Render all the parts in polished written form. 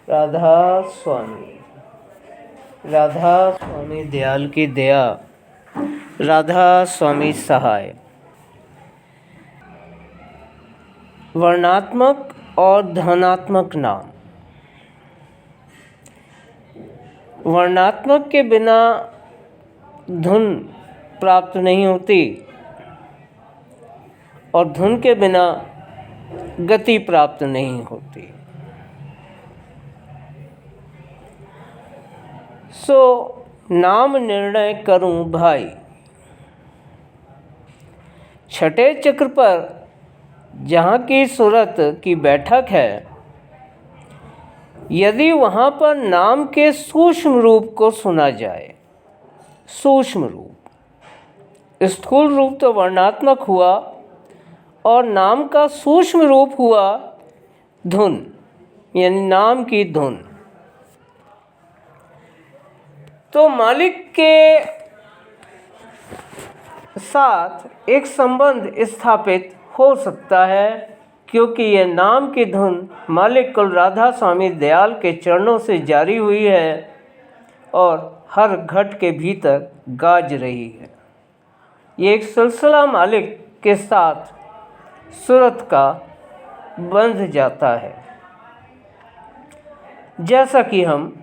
राधा स्वामी। राधा स्वामी दयाल की दया, राधा स्वामी सहाय। वर्णात्मक और धनात्मक नाम। वर्णात्मक के बिना धुन प्राप्त नहीं होती और धुन के बिना गति प्राप्त नहीं होती। सो नाम निर्णय करूं भाई। छठे चक्र पर जहाँ की सूरत की बैठक है, यदि वहाँ पर नाम के सूक्ष्म रूप को सुना जाए, सूक्ष्म रूप, स्थूल रूप तो वर्णात्मक हुआ और नाम का सूक्ष्म रूप हुआ धुन, यानी नाम की धुन, तो मालिक के साथ एक संबंध स्थापित हो सकता है, क्योंकि यह नाम की धुन मालिक कुल राधा स्वामी दयाल के चरणों से जारी हुई है और हर घट के भीतर गाज रही है। ये एक सिलसिला मालिक के साथ सूरत का बंध जाता है, जैसा कि हम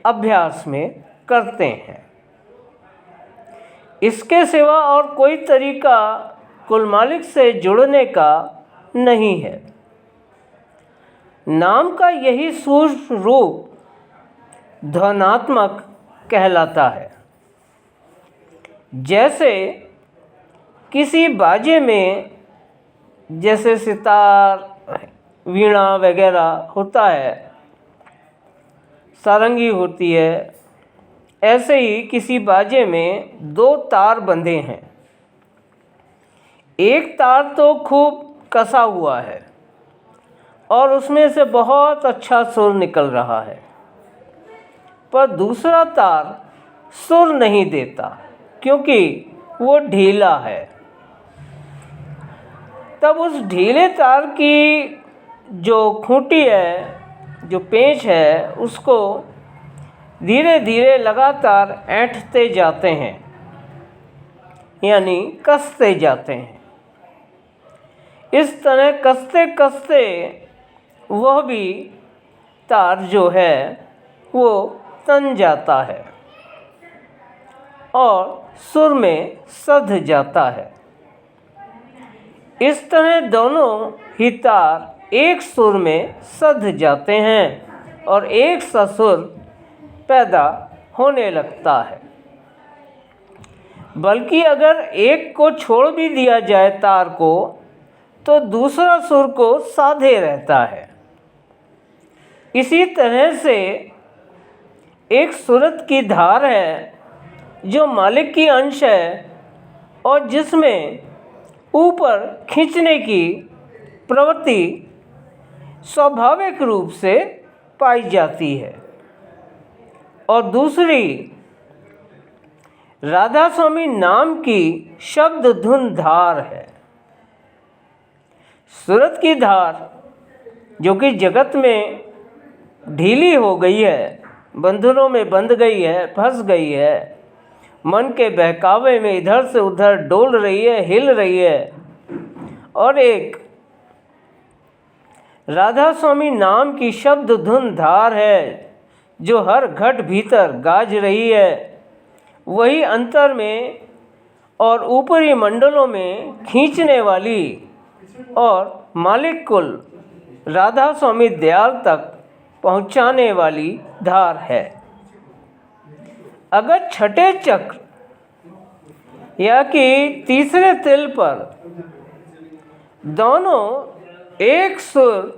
अभ्यास में करते हैं। इसके सिवा और कोई तरीका कुल मालिक से जुड़ने का नहीं है। नाम का यही सूक्ष्म रूप ध्वनात्मक कहलाता है। जैसे किसी बाजे में, जैसे सितार, वीणा वगैरह होता है, सारंगी होती है, ऐसे ही किसी बाजे में दो तार बंधे हैं। एक तार तो खूब कसा हुआ है और उसमें से बहुत अच्छा सुर निकल रहा है, पर दूसरा तार सुर नहीं देता क्योंकि वो ढीला है। तब उस ढीले तार की जो खूंटी है, जो पेंच है, उसको धीरे धीरे लगातार ऐंठते जाते हैं, यानी कसते जाते हैं। इस तरह कसते कसते वह भी तार जो है वो तन जाता है और सुर में सध जाता है। इस तरह दोनों ही तार एक सुर में सध जाते हैं और एक सा सुर पैदा होने लगता है। बल्कि अगर एक को छोड़ भी दिया जाए तार को, तो दूसरा सुर को साधे रहता है। इसी तरह से एक सूरत की धार है जो मालिक की अंश है और जिसमें ऊपर खींचने की प्रवृत्ति स्वाभाविक रूप से पाई जाती है, और दूसरी राधा स्वामी नाम की शब्द धुन धार है। सूरत की धार जो कि जगत में ढीली हो गई है, बंधनों में बंध गई है, फंस गई है, मन के बहकावे में इधर से उधर डोल रही है, हिल रही है, और एक राधा स्वामी नाम की शब्द धुन धार है जो हर घट भीतर गाज रही है। वही अंतर में और ऊपरी मंडलों में खींचने वाली और मालिक कुल राधा स्वामी दयाल तक पहुंचाने वाली धार है। अगर छठे चक्र या कि तीसरे तिल पर दोनों एक सुर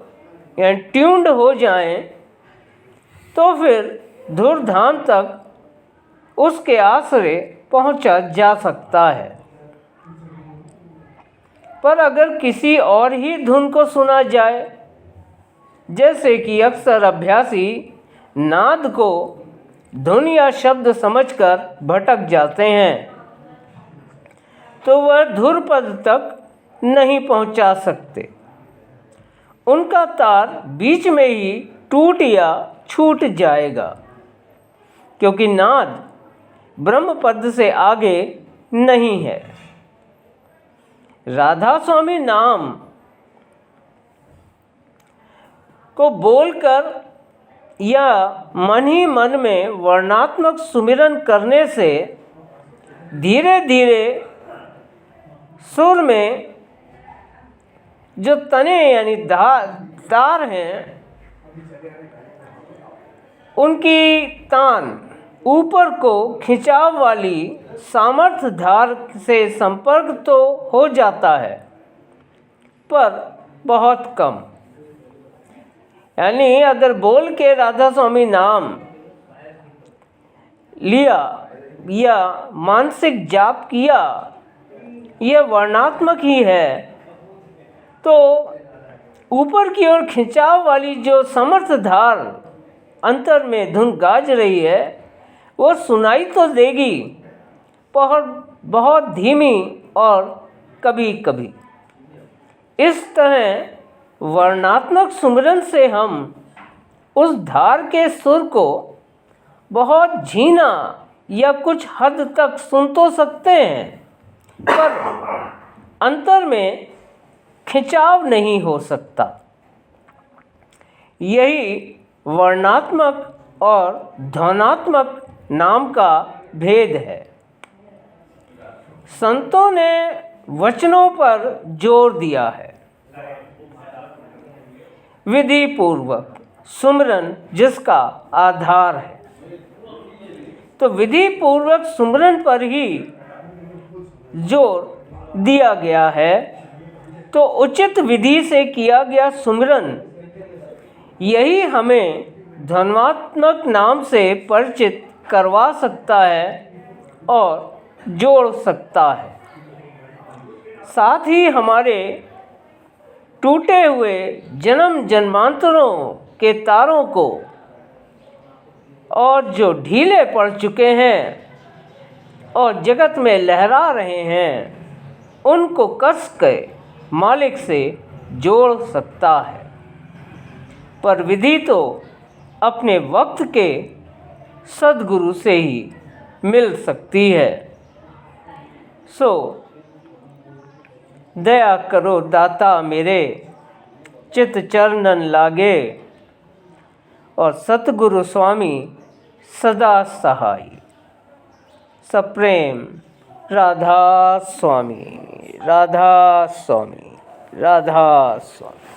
या ट्यून्ड हो जाएं, तो फिर धूर्धाम तक उसके आश्रय पहुंचा जा सकता है। पर अगर किसी और ही धुन को सुना जाए, जैसे कि अक्सर अभ्यासी नाद को धुन या शब्द समझकर भटक जाते हैं, तो वह धुर पद तक नहीं पहुंचा सकते। उनका तार बीच में ही टूट या छूट जाएगा, क्योंकि नाद ब्रह्म पद से आगे नहीं है। राधा स्वामी नाम को बोलकर या मन ही मन में वर्णात्मक सुमिरन करने से धीरे धीरे सुर में जो तने यानी तार हैं उनकी तान ऊपर को खिंचाव वाली सामर्थ्य धार से संपर्क तो हो जाता है, पर बहुत कम। यानी अगर बोल के राधा स्वामी नाम लिया या मानसिक जाप किया, यह वर्णात्मक ही है, तो ऊपर की ओर खिंचाव वाली जो समर्थ धार अंतर में धुन गाज रही है वो सुनाई तो देगी, बहुत धीमी और कभी कभी। इस तरह वर्णात्मक सुमिरन से हम उस धार के सुर को बहुत झीना या कुछ हद तक सुन तो सकते हैं, पर अंतर में खिंचाव नहीं हो सकता। यही वर्णात्मक और ध्वनात्मक नाम का भेद है। संतों ने वचनों पर जोर दिया है। विधि पूर्वक सुमरन जिसका आधार है, तो विधि पूर्वक सुमरन पर ही जोर दिया गया है। तो उचित विधि से किया गया सुमरन यही हमें ध्वनात्मक नाम से परिचित करवा सकता है और जोड़ सकता है। साथ ही हमारे टूटे हुए जन्म जन्मांतरों के तारों को और जो ढीले पड़ चुके हैं और जगत में लहरा रहे हैं, उनको कस के मालिक से जोड़ सकता है। पर विधि तो अपने वक्त के सद्गुरु से ही मिल सकती है। सो दया करो दाता मेरे, चित चरणन लागे, और सतगुरु स्वामी सदा सहाय। सप्रेम राधा स्वामी, राधा स्वामी, राधा स्वामी।